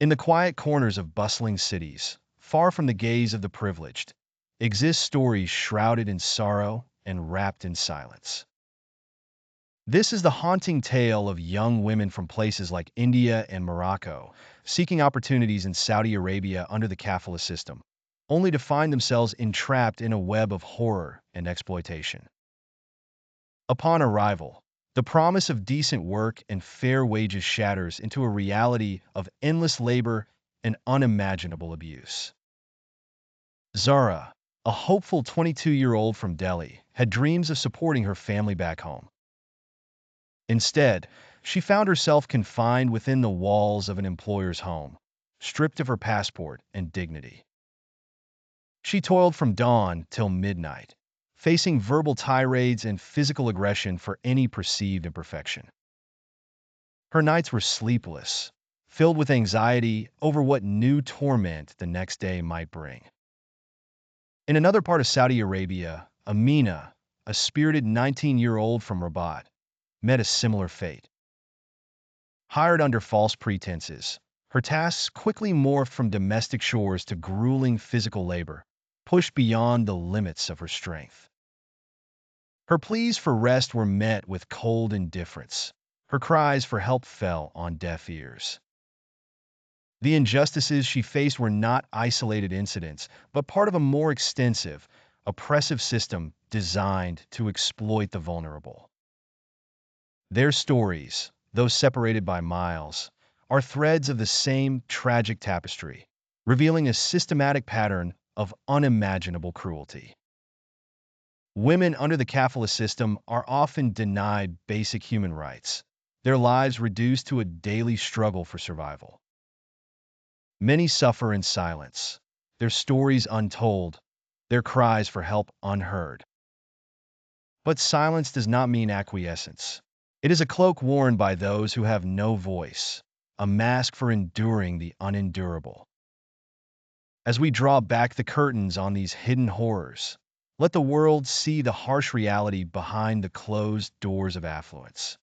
In the quiet corners of bustling cities, far from the gaze of the privileged, exist stories shrouded in sorrow and wrapped in silence. This is the haunting tale of young women from places like India and Morocco seeking opportunities in Saudi Arabia under the Kafala system, only to find themselves entrapped in a web of horror and exploitation. Upon arrival, the promise of decent work and fair wages shatters into a reality of endless labor and unimaginable abuse. Zara, a hopeful 22-year-old from Delhi, had dreams of supporting her family back home. Instead, she found herself confined within the walls of an employer's home, stripped of her passport and dignity. She toiled from dawn till midnight, facing verbal tirades and physical aggression for any perceived imperfection. Her nights were sleepless, filled with anxiety over what new torment the next day might bring. In another part of Saudi Arabia, Amina, a spirited 19-year-old from Rabat, met a similar fate. Hired under false pretenses, her tasks quickly morphed from domestic chores to grueling physical labor, pushed beyond the limits of her strength. Her pleas for rest were met with cold indifference. Her cries for help fell on deaf ears. The injustices she faced were not isolated incidents, but part of a more extensive, oppressive system designed to exploit the vulnerable. Their stories, though separated by miles, are threads of the same tragic tapestry, revealing a systematic pattern of unimaginable cruelty. Women under the kafala system are often denied basic human rights, their lives reduced to a daily struggle for survival. Many suffer in silence, their stories untold, their cries for help unheard. But silence does not mean acquiescence. It is a cloak worn by those who have no voice, a mask for enduring the unendurable. As we draw back the curtains on these hidden horrors, let the world see the harsh reality behind the closed doors of affluence.